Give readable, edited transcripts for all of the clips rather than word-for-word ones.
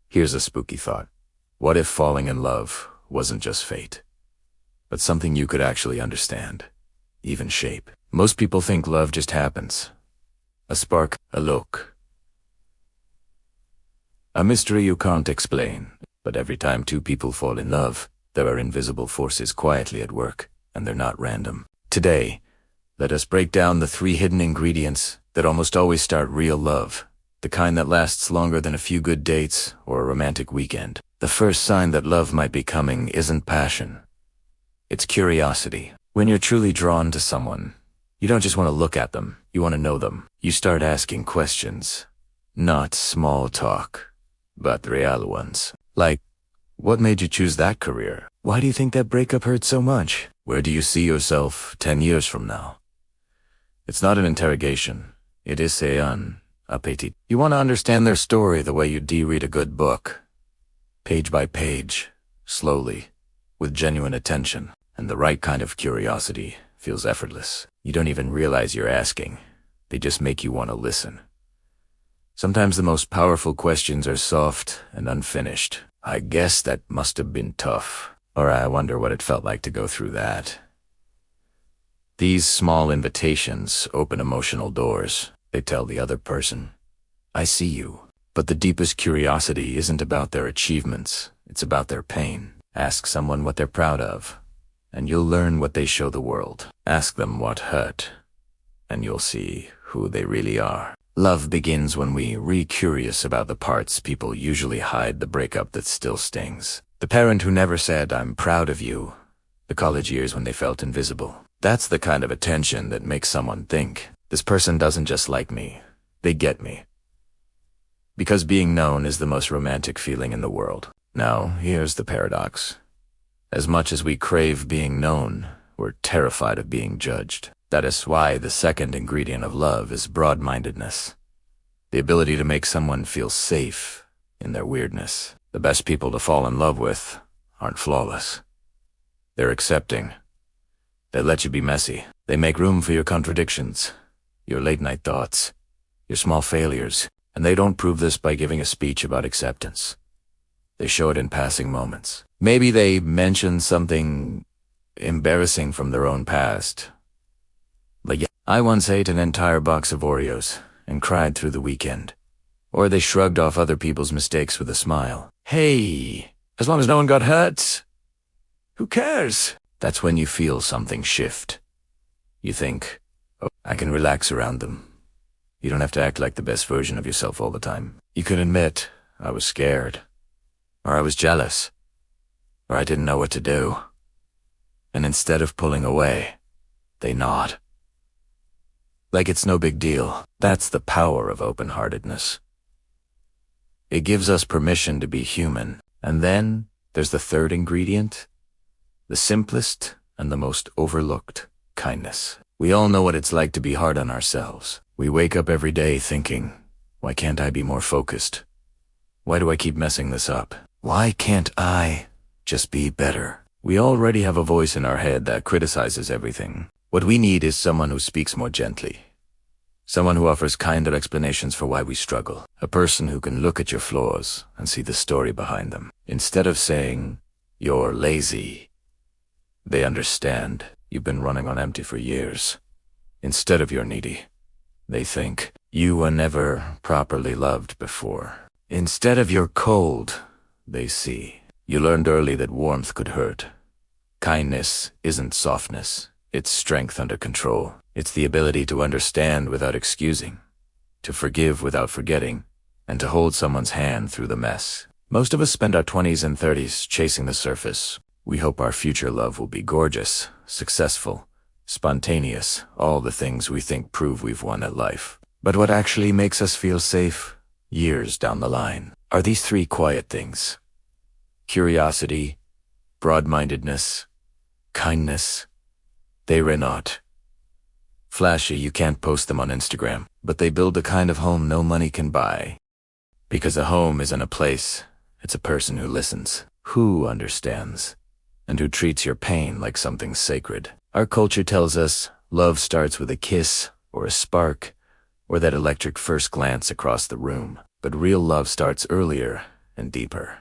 Here's a spooky thought. What if falling in love wasn't just fate, but something you could actually understand, even shape? Most people think love just happens. A spark, a look, a mystery you can't explain. But every time two people fall in love, there are invisible forces quietly at work, and they're not random. Today, let us break down the 3 hidden ingredients that almost always start real love, the kind that lasts longer than a few good dates or a romantic weekend. The first sign that love might be coming isn't passion. It's curiosity. When you're truly drawn to someone, you don't just want to look at them, you want to know them. You start asking questions. Not small talk, but real ones. Like, what made you choose that career? Why do you think that breakup hurt so much? Where do you see yourself 10 years from now? It's not an interrogation. It is un appétit. You want to understand their story the way you'd read a good book. Page by page, slowly, with genuine attention. And the right kind of curiosity feels effortless. You don't even realize you're asking. They just make you want to listen. Sometimes the most powerful questions are soft and unfinished. I guess that must have been tough. Or I wonder what it felt like to go through that. These small invitations open emotional doors. They tell the other person, I see you. But the deepest curiosity isn't about their achievements. It's about their pain. Ask someone what they're proud of, and you'll learn what they show the world. Ask them what hurt, and you'll see who they really are. Love begins when we re-curious about the parts people usually hide, the breakup that still stings. The parent who never said, I'm proud of you. The college years when they felt invisible. That's the kind of attention that makes someone think, this person doesn't just like me, they get me. Because being known is the most romantic feeling in the world. Now, here's the paradox. As much as we crave being known, we're terrified of being judged. That is why the second ingredient of love is broad-mindedness. The ability to make someone feel safe in their weirdness. The best people to fall in love with aren't flawless. They're accepting. They let you be messy. They make room for your contradictions, your late-night thoughts, your small failures. And they don't prove this by giving a speech about acceptance. They show it in passing moments. Maybe they mention something embarrassing from their own past. Like, I once ate an entire box of Oreos and cried through the weekend. Or they shrugged off other people's mistakes with a smile. Hey, as long as no one got hurt, who cares? That's when you feel something shift. You think, oh, I can relax around them. You don't have to act like the best version of yourself all the time. You can admit, I was scared. Or I was jealous. Or I didn't know what to do. And instead of pulling away, they nod. Like it's no big deal. That's the power of open-heartedness. It gives us permission to be human. And then there's the third ingredient. The simplest and the most overlooked, kindness. We all know what it's like to be hard on ourselves. We wake up every day thinking, why can't I be more focused? Why do I keep messing this up? Why can't I just be better? We already have a voice in our head that criticizes everything. What we need is someone who speaks more gently. Someone who offers kinder explanations for why we struggle. A person who can look at your flaws and see the story behind them. Instead of saying, you're lazy, they understand you've been running on empty for years. Instead of you're needy, they think you were never properly loved before. Instead of you're cold, they see you learned early that warmth could hurt. Kindness isn't softness, it's strength under control. It's the ability to understand without excusing, to forgive without forgetting, and to hold someone's hand through the mess. Most of us spend our 20s and 30s chasing the surface. We hope our future love will be gorgeous, successful, spontaneous, all the things we think prove we've won at life. But what actually makes us feel safe, years down the line, are these 3 quiet things. Curiosity, broad-mindedness, kindness. They're not flashy, you can't post them on Instagram, but they build a kind of home no money can buy. Because a home isn't a place, it's a person who listens, who understands, and who treats your pain like something sacred. Our culture tells us love starts with a kiss, or a spark, or that electric first glance across the room. But real love starts earlier, and deeper.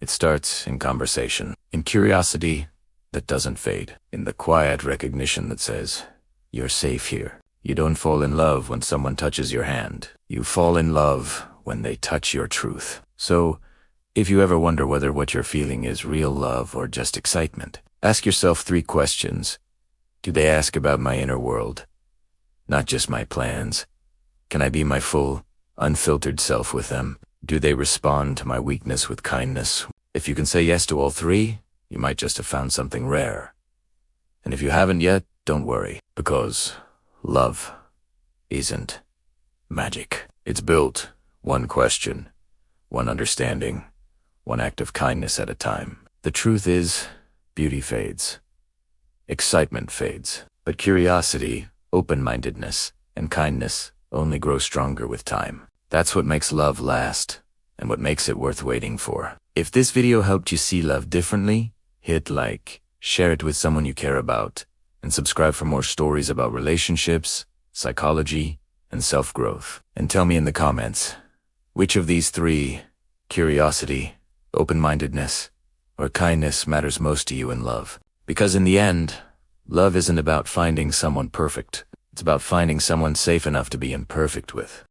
It starts in conversation, in curiosity that doesn't fade, in the quiet recognition that says, "You're safe here." You don't fall in love when someone touches your hand. You fall in love when they touch your truth. So, if you ever wonder whether what you're feeling is real love or just excitement, ask yourself 3 questions. Do they ask about my inner world? Not just my plans. Can I be my full, unfiltered self with them? Do they respond to my weakness with kindness? If you can say yes to all 3, you might just have found something rare. And if you haven't yet, don't worry, because love isn't magic. It's built one question, one understanding, one act of kindness at a time. The truth is, beauty fades, excitement fades, but curiosity, open-mindedness, and kindness only grow stronger with time. That's what makes love last, and what makes it worth waiting for. If this video helped you see love differently, hit like, share it with someone you care about, and subscribe for more stories about relationships, psychology, and self-growth. And tell me in the comments, which of these 3, curiosity, open-mindedness, or kindness, matters most to you in love? Because in the end, love isn't about finding someone perfect. It's about finding someone safe enough to be imperfect with.